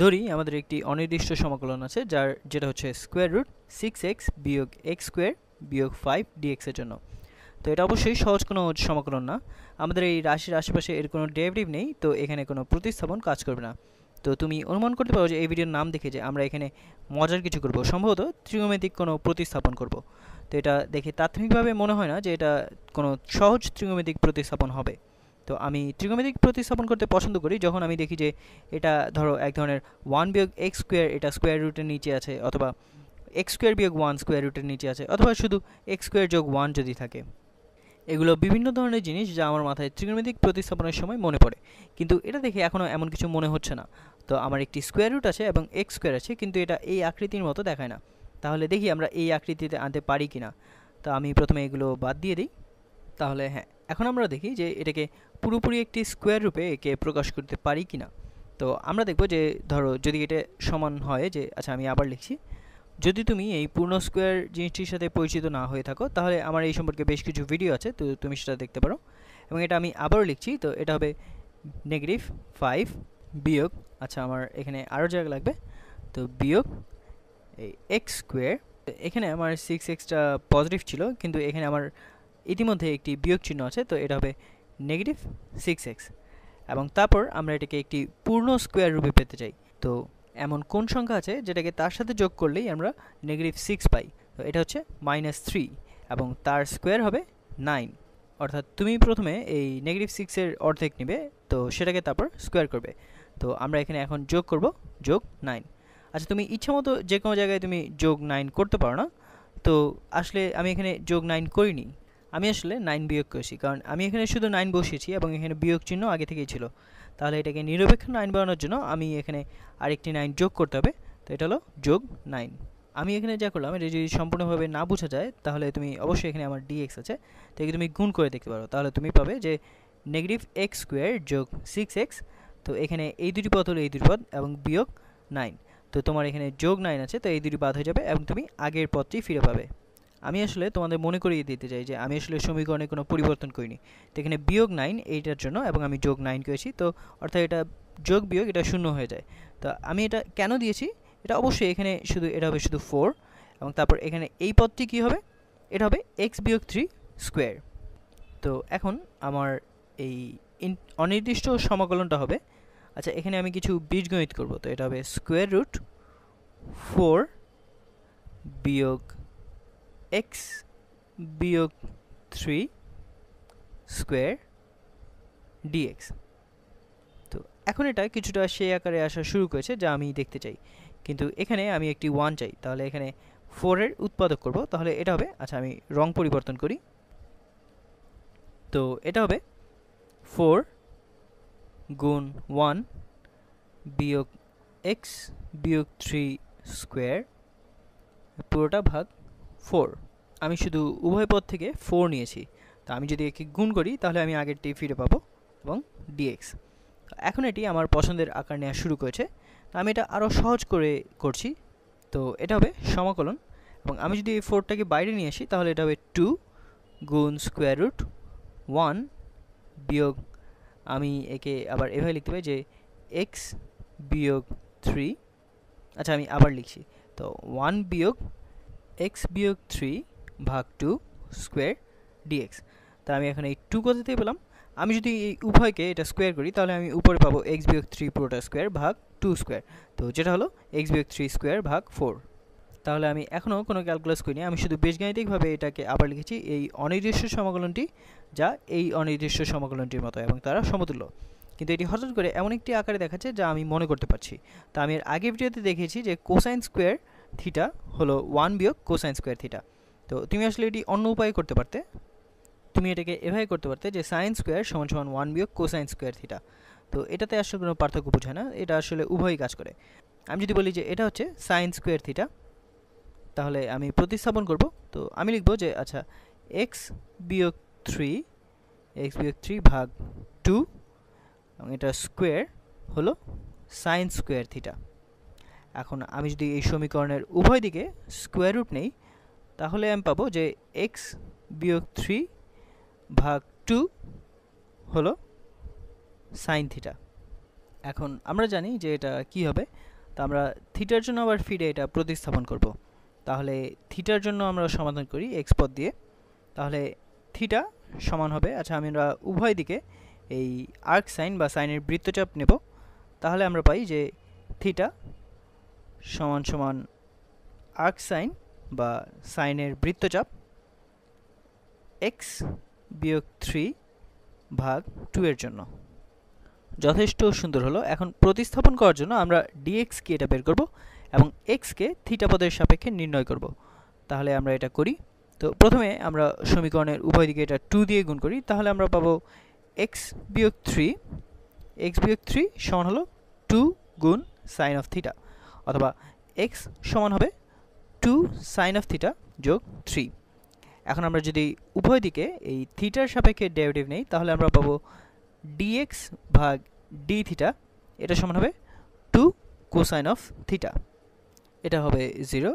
ধরি আমাদের একটি অনির্দিষ্ট সমাকলন আছে যেটা হচ্ছে স্কোয়ার রুট 6x বিয়োগ এক্স স্কোয়ার বিয়োগ 5 dx এর জন্য। তো এটা অবশ্যই সহজ কোনো সমাকলন না। আমাদের এই রাশির আশেপাশে এর কোনো ডেরিভেটিভ নেই, তো এখানে কোনো প্রতিস্থাপন কাজ করবে না। তো তুমি অনুমান করতে পারো যে এই ভিডিওর নাম দেখে যে আমরা এখানে মজার কিছু করব, সম্ভবত ত্রিগোণমিতিক কোনো প্রতিস্থাপন করব। তো এটা দেখে তাৎক্ষণিকভাবে মনে হয় না যে এটা কোনো সহজ ত্রিগোণমিতিক প্রতিস্থাপন হবে। তো আমি ত্রিগোণমিতিক প্রতিস্থাপন করতে পছন্দ করি যখন আমি দেখি যে এটা ধরো এক ধরনের 1 বিয়োগ এক্স স্কোয়ার, এটা স্কোয়ার রুটের নিচে আছে, অথবা এক্স স্কোয়ার বিয়োগ 1 স্কোয়ার রুটের নিচে আছে, অথবা শুধু এক্স স্কোয়ার যোগ 1 যদি থাকে। এগুলো বিভিন্ন ধরনের জিনিস যা আমার মাথায় ত্রিগোণমিতিক প্রতিস্থাপনের সময় মনে পড়ে, কিন্তু এটা দেখে এখনও এমন কিছু মনে হচ্ছে না। তো আমার একটি স্কোয়ার রুট আছে এবং এক্স স্কোয়ার আছে, কিন্তু এটা এই আকৃতির মতো দেখায় না। তাহলে দেখি আমরা এই আকৃতিতে আনতে পারি কি না। তো আমি প্রথমে এগুলো বাদ দিয়ে দিই। তাহলে হ্যাঁ, এখন আমরা দেখি যে এটাকে পুরোপুরি একটি স্কোয়ার রূপে একে প্রকাশ করতে পারি কি না। তো আমরা দেখব যে ধরো যদি এটা সমান হয় যে, আচ্ছা আমি আবার লিখছি, যদি তুমি এই পূর্ণ স্কোয়ার জিনিসটির সাথে পরিচিত না হয়ে থাকো তাহলে আমার এই সম্পর্কে বেশ কিছু ভিডিও আছে, তো তুমি সেটা দেখতে পারো। এবং এটা আমি আবারও লিখছি, তো এটা হবে -5 বিয়োগ, আচ্ছা আমার এখানে আরও জায়গা লাগবে, তো বিয়োগ এই এক্স স্কোয়ার। এখানে আমার 6xটা পজিটিভ ছিল, কিন্তু এখানে আমার ইতিমধ্যে একটি বিয়োগ চিহ্ন আছে, তো এটা হবে -6x। এবং তারপর আমরা এটাকে একটি পূর্ণ স্কোয়ার রূপে পেতে চাই। তো এমন কোন সংখ্যা আছে যেটাকে তার সাথে যোগ করলেই আমরা -6 পাই? তো এটা হচ্ছে -3 এবং তার স্কোয়ার হবে 9। অর্থাৎ তুমি প্রথমে এই -6 এর অর্ধেক নেবে, তো সেটাকে তারপর স্কোয়ার করবে। তো আমরা এখানে এখন যোগ করব, যোগ 9। আচ্ছা তুমি ইচ্ছামতো যে কোনো জায়গায় তুমি যোগ 9 করতে পারো না। তো আসলে আমি এখানে যোগ 9 করিনি, আমি আসলে 9 বিয়োগ করেছি, কারণ আমি এখানে শুধু 9 বসিয়েছি এবং এখানে বিয়োগ চিহ্ন আগে থেকেই ছিল। তাহলে এটাকে নিরপেক্ষ 9 বানানোর জন্য আমি এখানে আরেকটি 9 যোগ করতে হবে। তো এটা হলো যোগ 9। আমি এখানে যা করলাম এটা যদি সম্পূর্ণভাবে না বোঝা যায় তাহলে তুমি অবশ্যই এখানে আমার dx আছে, তো একে তুমি গুণ করে দেখতে পারো। তাহলে তুমি পাবে যে -x স্কোয়ার যোগ 6x। তো এখানে এই দুটি পদ হলো এই দুটি পদ এবং বিয়োগ 9। তো তোমার এখানে যোগ 9 আছে, তো এই দুটি বাদ হয়ে যাবে এবং তুমি আগের পদটি ফিরে পাবে। আমি আসলে তোমাদের মনে করিয়ে দিতে চাই যে আমি আসলে সমীকরণে কোনো পরিবর্তন করিনি। তো এখানে বিয়োগ 9 এইটার জন্য এবং আমি যোগ 9 করেছি, তো অর্থাৎ এটা যোগ বিয়োগ এটা শূন্য হয়ে যায়। তো আমি এটা কেন দিয়েছি, এটা অবশ্যই এখানে শুধু এটা হবে শুধু 4, এবং তারপর এখানে এই পদটি কী হবে, এটা হবে x বিয়োগ 3 স্কোয়ার। তো এখন আমার এই অনির্দিষ্ট সমাকলনটা হবে, আচ্ছা এখানে আমি কিছু বীজগণিত করব। তো এটা হবে স্কোয়ার রুট 4 বিয়োগ x বিয়োগ 3 স্কোয়ার dx। তো এখন এটা কিছুটা সেই আকারে আসা শুরু করেছে যা আমি দেখতে চাই, কিন্তু এখানে আমি একটি 1 চাই। তাহলে এখানে 4 এর উৎপাদক করব, তাহলে এটা হবে, আচ্ছা আমি রং পরিবর্তন করি। তো এটা হবে 4 গুণ 1 বিয়োগ x বিয়োগ 3 স্কোয়ার পুরোটা ভাগ 4। আমি শুধু উভয় পদ থেকে 4 নিয়েছি, তো আমি যদি একে গুণ করি তাহলে আমি আগেরটি ফিরে পাবো এবং dx। এখন এটি আমার পছন্দের আকার নেওয়া শুরু করেছে, তো আমি এটা আরও সহজ করে করছি। তো এটা হবে সমাকলন, এবং আমি যদি এই 4টাকে বাইরে নিয়ে আসি তাহলে এটা হবে 2 গুণ স্কোয়ার রুট 1 বিয়োগ, আমি একে আবার এভাবে লিখতে পারি যে x বিয়োগ 3। আচ্ছা আমি আবার লিখছি, তো 1 বিয়োগ x বিয়োগ 3 ভাগ 2 স্কোয়ার dx। তা আমি এখন এই 2 কোথা থেকে পেলাম? আমি যদি এই উভয়কে এটা স্কোয়ার করি তাহলে আমি উপরে পাবো x বিয়োগ 3 পুরোটা স্কোয়ার ভাগ 2 স্কোয়ার, তো যেটা হলো x বিয়োগ 3 স্কোয়ার ভাগ 4। তাহলে আমি এখনও কোনো ক্যালকুলাস করিনি, আমি শুধু বীজগাণিতিকভাবে এটাকে আবার লিখেছি এই অনির্দিষ্ট সমাকলনটি যা এই অনির্দিষ্ট সমাকলনটির মতো, এবং তারা সমতুল্য। কিন্তু এটি হঠাৎ করে এমন একটি আকারে দেখাচ্ছে যা আমি মনে করতে পারছি। তা আমি এর আগের ভিডিওতে দেখিয়েছি যে কোসাইন স্কোয়ার থিটা হলো 1 বিয়োগ কোসাইন স্কোয়ার থিটা। তো তুমি আসলে এটি অন্য উপায়ে করতে পারতে, তুমি এটাকে এভাবে করতে পারতে যে সাইন স্কোয়ার সমান সমান 1 বিয়োগ কোসাইন স্কোয়ার থিটা। তো এটাতে আসলে কোনো পার্থক্য বোঝায় না, এটা আসলে উভয়ই কাজ করে। আমি যদি বলি যে এটা হচ্ছে সাইন স্কোয়ার থিটা, তাহলে আমি প্রতিস্থাপন করব। তো আমি লিখব যে আচ্ছা x বিয়োগ 3 ভাগ 2 এবং এটা স্কোয়ার হলো সাইন স্কোয়ার থিটা। এখন আমি যদি এই সমীকরণের উভয় দিকে স্কোয়ার রুট নেই তাহলে আমি পাবো যে x বিয়োগ 3 ভাগ 2 হলো সাইন থিটা। এখন আমরা জানি যে এটা কি হবে, তো আমরা থিটার জন্য আবার ফিরে এটা প্রতিস্থাপন করব। তাহলে থিটার জন্য আমরা সমাধান করি এক্স পদ দিয়ে। তাহলে থিটা সমান হবে, আচ্ছা আমরা উভয় দিকে এই আর্ক সাইন বা সাইনের বৃত্তচাপ নেব। তাহলে আমরা পাই যে থিটা সমান সমান আর্ক সাইন বা সাইনের বৃত্তচাপ এক্স বিয়োগ 3/2 এর জন্য। যথেষ্ট সুন্দর হলো। এখন প্রতিস্থাপন করার জন্য আমরা ডিএক্স কে এটা বের করব এবং এক্স কে থিটা পদের সাপেক্ষে নির্ণয় করব। তাহলে আমরা এটা করি। তো প্রথমে আমরা সমীকরণের উভয় দিকে এটা 2 দিয়ে গুণ করি। তাহলে আমরা পাবো এক্স বিয়োগ 3 সমান হলো 2 গুণ সাইন অফ থিটা, অথবা এক্স সমান হবে 2 সাইন অফ থিটা যোগ 3। এখন আমরা যদি উভয় দিকে এই থিটার সাপেক্ষে ডেরিভেটিভ নেই, তাহলে আমরা পাবো dx ভাগ d থিটা, এটা সমান হবে 2 কোসাইন অফ থিটা, এটা হবে 0।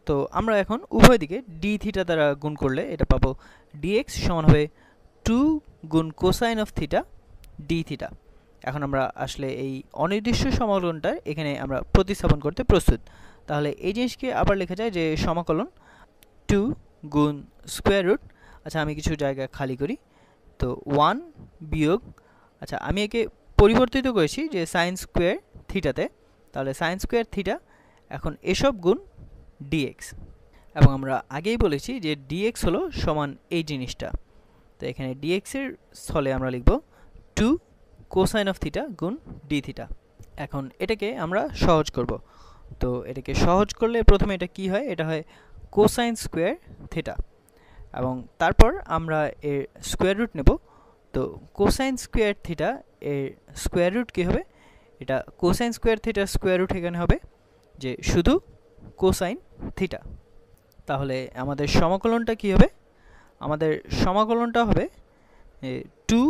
তো আমরা এখন উভয় দিকে d থিটা দ্বারা গুণ করলে এটা পাবো dx সমান হবে 2 গুণ cosine of theta d theta. এখন আমরা আসলে এই অনির্দিষ্ট সমাকলনটা এখানে আমরা প্রতিস্থাপন করতে প্রস্তুত। তাহলে এই জিনিসকে আবার লেখা যায় যে সমাকলন 2 গুণ স্কোয়ার রুট, আচ্ছা আমি কিছু জায়গা খালি করি, তো 1 বিয়োগ, আচ্ছা আমি একে পরিবর্তিত করেছি যে সাইন স্কোয়ার থিটাতে, তাহলে সাইন স্কোয়ার থিটা এখন এসব গুণ ডিএক্স। এবং আমরা আগেই বলেছি যে ডিএক্স হলো সমান এই জিনিসটা, তো এখানে ডিএক্স এর স্থলে আমরা লিখব 2 কোসাইন অফ থিটা গুণ ডি থিটা। এখন এটাকে আমরা সহজ করব। তো এটাকে সহজ করলে প্রথমে এটা কি হয়, এটা হয় কোসাইন স্কোয়ার থিটা, এবং তারপর আমরা এর স্কোয়ার রুট নেব। তো কোসাইন স্কোয়ার থিটা এর স্কোয়ার রুট কী হবে, এটা কোসাইন স্কোয়ার থিটার স্কোয়ার রুট এখানে হবে যে শুধু কোসাইন থিটা। তাহলে আমাদের সমাকলনটা কি হবে, আমাদের সমাকলনটা হবে 2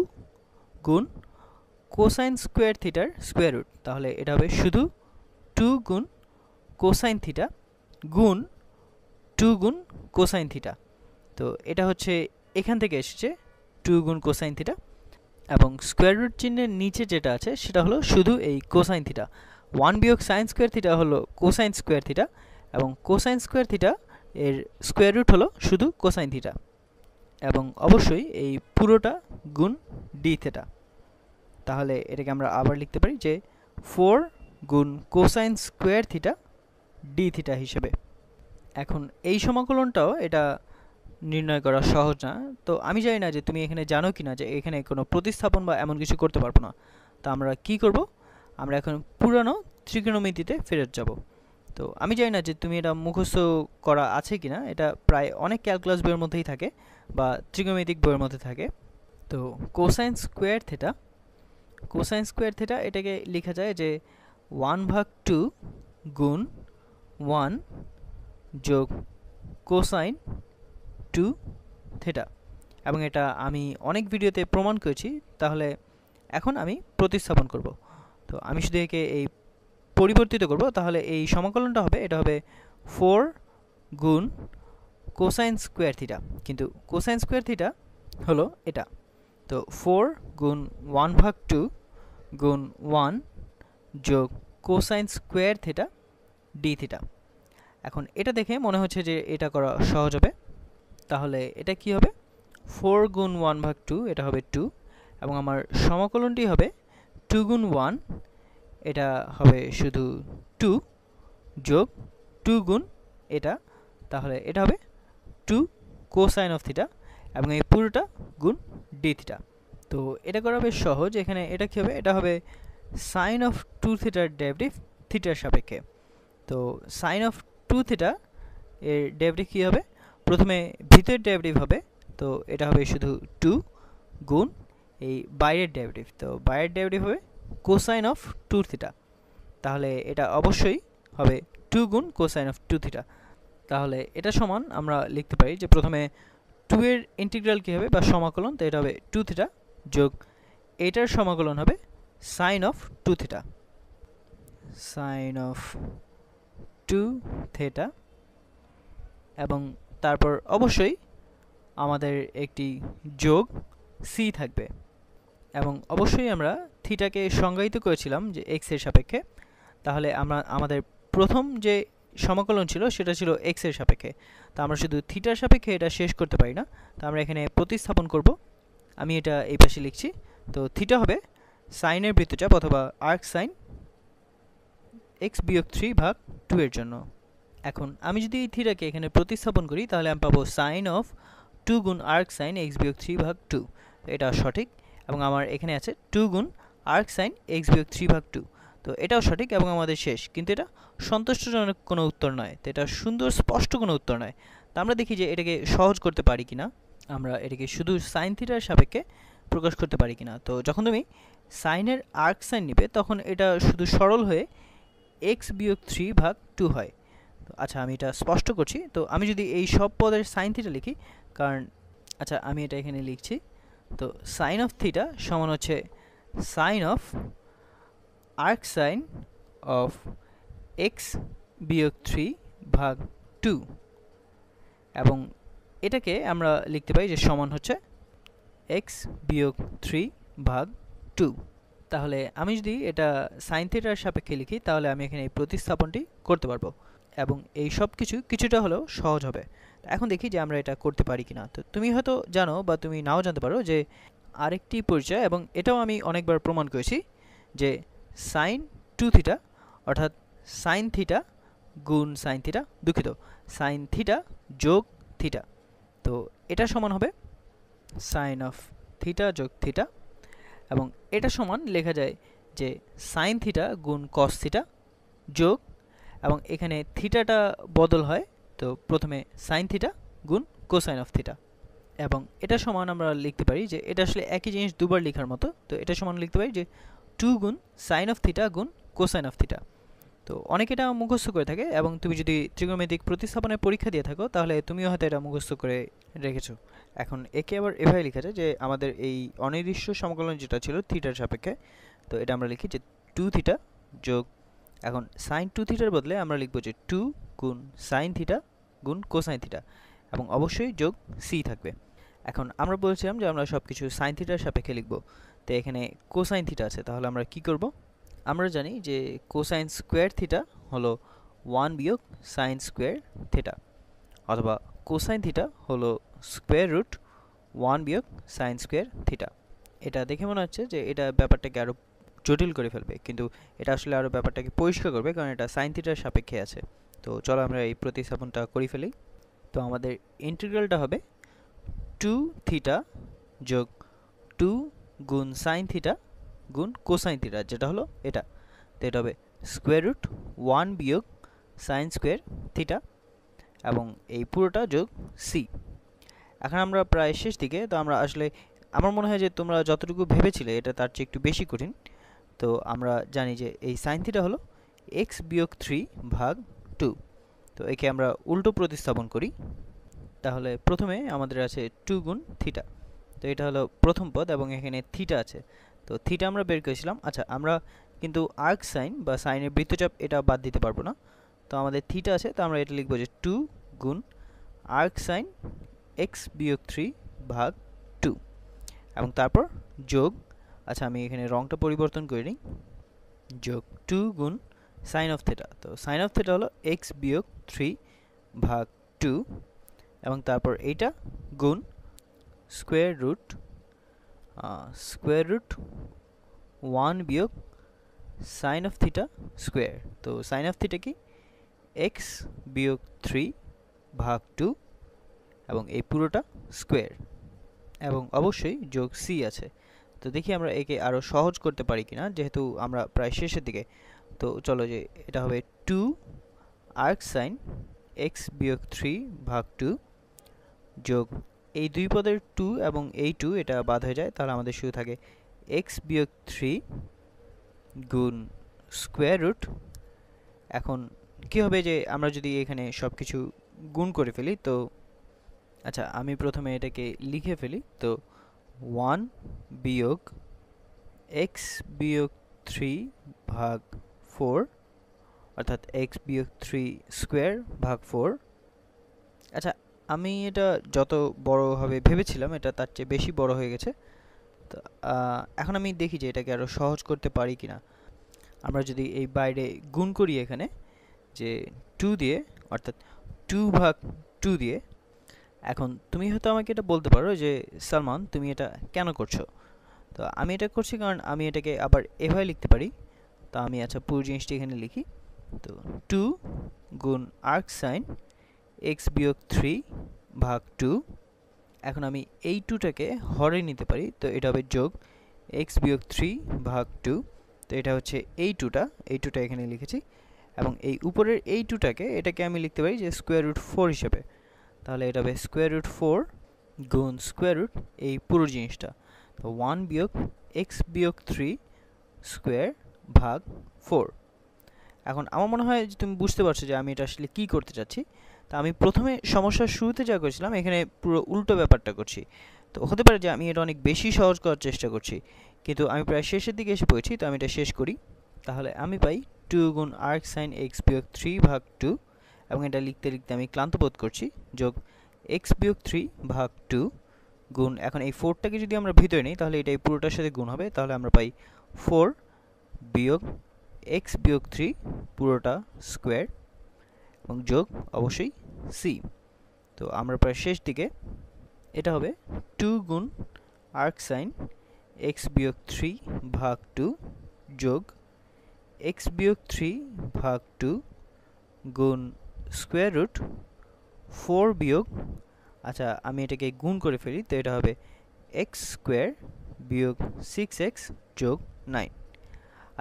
গুণ কোসাইন স্কোয়ার থিটার স্কোয়ার রুট, তাহলে এটা হবে শুধু 2 গুণ কোসাইন থিটা গুণ 2 গুণ কোসাইন থিটা। তো এটা হচ্ছে এখান থেকে এসেছে 2 গুণ কোসাইন থিটা, এবং স্কোয়ার রুট চিহ্নের নিচে যেটা আছে সেটা হলো শুধু এই কোসাইন থিটা। 1 বিয়োগ সাইন স্কোয়ার থিটা হলো কোসাইন স্কোয়ার থিটা, এবং কোসাইন স্কোয়ার থিটা এর স্কোয়ার রুট হলো শুধু কোসাইন থিটা, এবং অবশ্যই এই পুরোটা গুণ ডি থিটা। তাহলে এটাকে আমরা আবার লিখতে পারি যে 4 গুণ cosine square theta D theta হিসেবে। এখন এই সমাকলনটাও এটা নির্ণয় করা সহজ না, তো আমি জানি না যে তুমি এখানে জানো কি না যে এখানে কোনো প্রতিস্থাপন বা এমন কিছু করতে পারবো না। তো আমরা কি করব, আমরা এখন পুরানো ত্রিকোণমিতিতে ফেরত যাব। তো আমি জানি না যে তুমি এটা মুখস্থ করা আছে কি না, এটা প্রায় অনেক ক্যালকুলাস বইয়ের মধ্যেই থাকে বা ত্রিকোণমিতিক বইয়ের মধ্যে থাকে। তো কোসাইন স্কোয়ার থিটা এটাকে লেখা যায় যে 1/2 গুণ 1 যোগ কোসাইন 2 থিটা, এবং এটা আমি অনেক ভিডিওতে প্রমাণ করেছি। তাহলে এখন আমি প্রতিস্থাপন করব। তো আমি শুধু একে এই পরিবর্তিত করব, তাহলে এই সমাকলনটা হবে, এটা হবে 4 গুণ কোসাইন স্কোয়ার থিটা, কিন্তু কোসাইন স্কোয়ার থিটা হলো এটা, তো 4 গুণ 1/2 গুণ 1 যোগ cosine square theta D theta. এখন এটা দেখে মনে হচ্ছে যে এটা করা সহজ হবে, তাহলে এটা কি হবে 4 গুণ 1/2, এটা হবে 2, এবং আমার সমাকলনটি হবে 2 গুণ 1, এটা হবে শুধু 2 যোগ 2 গুণ এটা, তাহলে এটা হবে 2 কোসাইন অফ থিটা, এবং এই পুরোটা গুণ ডি থিটা। তো এটা করা বেশ সহজ। এখানে এটা কি হবে, এটা হবে সাইন অফ 2 থিটার ডেরিভেটিভ থিটার সাপেক্ষে। তো সাইন অফ 2 থিটা এর ডেরিভেটিভ কী হবে, প্রথমে ভিতরের ডেরিভেটিভ হবে, তো এটা হবে শুধু 2 গুণ এই বাইরের ডেরিভেটিভ, তো বাইরের ডেরিভেটিভ হবে কোসাইন অফ 2 থিটা, তাহলে এটা অবশ্যই হবে 2 গুণ কোসাইন অফ 2 থিটা। তাহলে এটা সমান আমরা লিখতে পারি যে প্রথমে 2 এর ইন্টিগ্রাল কী হবে বা সমাকলন, তো এটা হবে 2 থিটা যোগ এটার সমাকলন হবে sine of 2 theta, sine of 2 theta, এবং তারপর অবশ্যই আমাদের একটি যোগ সি থাকবে। এবং অবশ্যই আমরা থিটাকে সংজ্ঞায়িত করেছিলাম যে এক্স এর সাপেক্ষে। তাহলে আমাদের প্রথম যে সমাকলন ছিল সেটা ছিল এক্স এর সাপেক্ষে। তো আমরা শুধু থিটার সাপেক্ষে এটা শেষ করতে পারি না, তো আমরা এখানে প্রতিস্থাপন করব। আমি এটা এই পাশে লিখছি। তো থিটা হবে সাইনের বৃত্তচাপ অথবা আর্ক সাইন x-3/2 এর জন্য। এখন আমি যদি এই থিটাকে এখানে প্রতিস্থাপন করি তাহলে আমি পাবো সাইন অফ 2 গুণ আর্ক সাইন x-3/2। এটা সঠিক, এবং আমার এখানে আছে 2 গুণ আর্ক সাইন x-3/2। তো এটাও সঠিক এবং আমাদের শেষ, কিন্তু এটা সন্তুষ্টজনক কোনো উত্তর নয়। তো এটা সুন্দর স্পষ্ট কোনো উত্তর নয়। তো আমরা দেখি যে এটাকে সহজ করতে পারি কিনা, আমরা এটাকে শুধু সাইন থিটার সাপেক্ষে প্রকাশ করতে পারি কিনা। তো যখন তুমি সাইনের আর্ক সাইন নিবে তখন এটা শুধু সরল হয়ে x-3/2 হয়। তো আচ্ছা, আমি এটা স্পষ্ট করছি। তো আমি যদি এই সব পদের সাইন থিটা লিখি, কারণ আচ্ছা আমি এটা এখানে লিখছি। তো সাইন অফ থিটা সমান হচ্ছে sine of arc sine of x-3/2, এবং এটাকে আমরা লিখতে পারি যে সমান হচ্ছে x-3/2। তাহলে আমি যদি এটা সাইন থিটার সাপেক্ষে লিখি তাহলে আমি এখানে এই প্রতিস্থাপনটি করতে পারবো এবং এই সব কিছুটা হলেও সহজ হবে। এখন দেখি যে আমরা এটা করতে পারি কিনা। তো তুমি হয়তো জানো বা তুমি নাও জানতে পারো যে আরেকটি পরিচয়, এবং এটাও আমি অনেকবার প্রমাণ করেছি, যে সাইন 2 থিটা অর্থাৎ সাইন থিটা গুণ সাইন থিটা, দুঃখিত, সাইন থিটা যোগ থিটা। তো এটা সমান হবে সাইন অফ থিটা যোগ থিটা, এবং এটা সমান লেখা যায় যে সাইন থিটা গুণ কস থিটা যোগ, এবং এখানে থিটাটা বদল হয়, তো প্রথমে সাইন থিটা গুণ কোসাইন অফ থিটা, এবং এটা সমান আমরা লিখতে পারি যে এটা আসলে একই জিনিস দুবার লেখার মতো। তো এটা সমান লিখতে পারি যে 2 গুণ সাইন অফ থিটা গুণ কোসাইন অফ থিটা। তো অনেকে এটা মুখস্থ করে থাকে, এবং তুমি যদি ত্রিকোণমিতিক প্রতিস্থাপনের পরীক্ষা দিয়ে থাকো তাহলে তুমিও হয়তো এটা মুখস্থ করে রেখেছো। এখন একে আবার এভাবে লেখা যায় যে আমাদের এই অনির্দিষ্ট সমকলন যেটা ছিল থিটার সাপেক্ষে, তো এটা আমরা লিখি যে 2 থিটা যোগ, এখন সাইন 2 থিটার বদলে আমরা লিখব যে 2 গুণ সাইন থিটা গুণ কোসাইন থিটা, এবং অবশ্যই যোগ সি থাকবে। এখন আমরা বলেছিলাম যে আমরা সব কিছু সাইন থিটার সাপেক্ষে লিখব। তো এখানে কোসাইন থিটা আছে, তাহলে আমরা কি করব? আমরা জানি যে কোসাইন স্কোয়ার থিটা হলো 1 বিয়োগ সাইন স্কোয়ার থিটা, অথবা কোসাইন থিটা হলো স্কোয়ার রুট 1 বিয়োগ সাইন স্কোয়ার থিটা। এটা দেখে মনে হচ্ছে যে এটা ব্যাপারটাকে আরও জটিল করে ফেলবে, কিন্তু এটা আসলে আরও ব্যাপারটাকে পরিষ্কার করবে, কারণ এটা সাইন থিটার সাপেক্ষে আছে। তো চলো আমরা এই প্রতিস্থাপনটা করে ফেলি। তো আমাদের ইন্টিগ্রালটা হবে 2 থিটা যোগ 2 গুণ সাইন থিটা গুণ কোসাইন থিটা, যেটা হলো এটা। তো এটা হবে স্কোয়ার রুট 1 বিয়োগ সাইন স্কোয়ার থিটা, এবং এই পুরোটা যোগ সি। এখন আমরা প্রায় শেষ দিকে। তো আমরা আসলে আমার মনে হয় যে তোমরা যতটুকু ভেবেছিলে এটা তার চেয়ে একটু বেশি কঠিন। তো আমরা জানি যে এই সাইন থিটা হলো x-3/2। তো একে আমরা উল্টো প্রতিস্থাপন করি। তাহলে প্রথমে আমাদের আছে 2 গুণ থিটা, তো এটা হলো প্রথম পদ, এবং এখানে থিটা আছে। তো থিটা আমরা বের করেছিলাম। আচ্ছা, আমরা কিন্তু আর্ক সাইন বা সাইনের বৃত্তচাপ এটা বাদ দিতে পারবো না। তো আমাদের থিটা আছে, তো আমরা এটা লিখবো যে 2 গুণ আর্ক সাইন x-3/2, এবং তারপর যোগ, আচ্ছা আমি এখানে রংটা পরিবর্তন করে নিই, যোগ 2 গুণ সাইন অফ থিটা। তো সাইন অফ থিটা হলো x-3/2, এবং তারপর এইটা গুণ স্কোয়ার রুট 1 বিয়োগ সাইন অফ থিটা স্কোয়ার। তো সাইন অফ থিটা কি? x-3/2, এবং এই পুরোটা স্কোয়ার, এবং অবশ্যই যোগ সি আছে। তো দেখি আমরা একে আরও সহজ করতে পারি কিনা, যেহেতু আমরা প্রায় শেষের দিকে। তো চলো, যে এটা হবে 2 আর্ক সাইন x-3/2 যোগ এই দুই পদের 2 এবং এই 2 এটা বাদ হয়ে যায়, তাহলে আমাদের শুধু থাকে x-3 গুণ স্কোয়ার রুট। এখন কি হবে যে আমরা যদি এখানে সব কিছু গুণ করে ফেলি, তো আচ্ছা আমি প্রথমে এটাকে লিখে ফেলি। তো 1 বিয়োগ x-3/4, অর্থাৎ x-3 স্কোয়ার ভাগ 4। আচ্ছা, আমি এটা যত বড় হবে ভেবেছিলাম এটা তার চেয়ে বেশি বড় হয়ে গেছে। তো এখন আমি দেখি যে এটাকে আরও সহজ করতে পারি কিনা। আমরা যদি এই বাইরে গুণ করি এখানে যে 2 দিয়ে, অর্থাৎ 2/2 দিয়ে। এখন তুমি হয়তো আমাকে এটা বলতে পারো যে সালমান তুমি এটা কেন করছো। তো আমি এটা করছি কারণ আমি এটাকে আবার এভাবে লিখতে পারি। তো আমি আচ্ছা পুরো জিনিসটি এখানে লিখি। তো 2 গুণ আর্ক সাইন x-3/2। এখন আমি এই 2টাকে হরে নিতে পারি, তো এটা হবে যোগ x-3/2। তো এটা হচ্ছে এই 2টা এখানে লিখেছি, এবং এই উপরের এই 2টাকে এটাকে আমি লিখতে পারি যে √4 হিসেবে। তাহলে এটা হবে √4 গুণ √ এই পুরো জিনিসটা। তো 1 বিয়োগ x-3/4। এখন আমার মনে হয় যে তুমি বুঝতে পারছো যে আমি এটা আসলে কী করতে চাচ্ছি। তা আমি প্রথমে সমস্যার শুরুতে যা করেছিলাম এখানে পুরো উল্টো ব্যাপারটা করছি। তো হতে পারে যে আমি এটা অনেক বেশি সহজ করার চেষ্টা করছি, কিন্তু আমি প্রায় শেষের দিকে এসে পড়েছি। তো আমি এটা শেষ করি। তাহলে আমি পাই 2 গুণ আর্ক সাইন x-3/2, এবং এটা লিখতে লিখতে আমি ক্লান্ত বোধ করছি, যোগ x-3/2 গুণ, এখন এই 4টাকে যদি আমরা ভিতরে নিই তাহলে এটা এই পুরোটার সাথে গুণ হবে। তাহলে আমরা পাই 4 বিয়োগ x-3 পুরোটা স্কোয়ার, এবং যোগ অবশ্যই c। তো আমরা প্রায় শেষ দিকে। এটা হবে 2 গুণ আর্ক সাইন x-3/2 যোগ x-3/2 গুণ √4 বিয়োগ, আচ্ছা আমি এটাকে গুণ করে ফেলি, তো এটা হবে x² বিয়োগ 6x যোগ 9।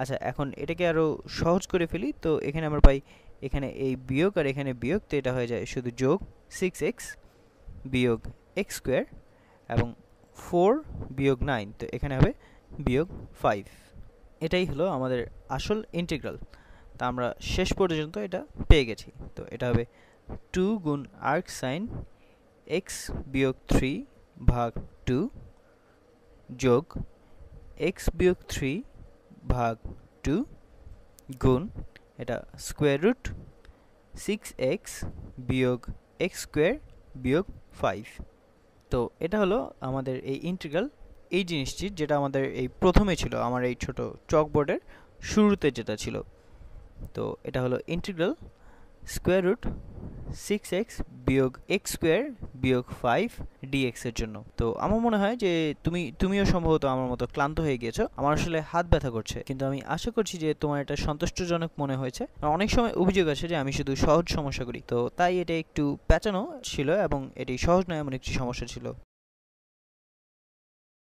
আচ্ছা এখন এটাকে আরও সহজ করে ফেলি। তো এখানে আমরা পাই এখানে এই বিয়োগ আর এখানে বিয়োগ, তো এটা হয়ে যায় শুধু যোগ 6x বিয়োগ x², এবং 4 বিয়োগ 9, তো এখানে হবে বিয়োগ 5। এটাই হলো আমাদের আসল ইন্টিগ্রাল। তা আমরা শেষ পর্যন্ত এটা পেয়ে গেছি। তো এটা হবে 2 গুণ আর্ক সাইন x-3/2 যোগ x-3/2 গুণ এটা √6x বিয়োগ x² বিয়োগ 5। তো এটা হলো আমাদের এই ইন্টিগ্রাল, এই জিনিসটি যেটা আমাদের এই প্রথমে ছিল, আমার এই ছোট চকবোর্ডের শুরুতে যেটা ছিল। তো এটা হলো ইন্টিগ্রাল √6x বিয়োগ x² বিয়োগ 5 dx এর জন্য। তো আমার মনে হয় যে তুমিও সম্ভবত আমার মতো ক্লান্ত হয়ে গিয়েছো। আমার আসলে হাত ব্যথা করছে, কিন্তু আমি আশা করছি যে তোমার এটা সন্তুষ্টজনক মনে হয়েছে। অনেক সময় অভিযোগ আসে যে আমি শুধু সহজ সমস্যা করি, তো তাই এটা একটু প্যাঁচানো ছিল এবং এটি সহজ নয় এমন একটি সমস্যা ছিল।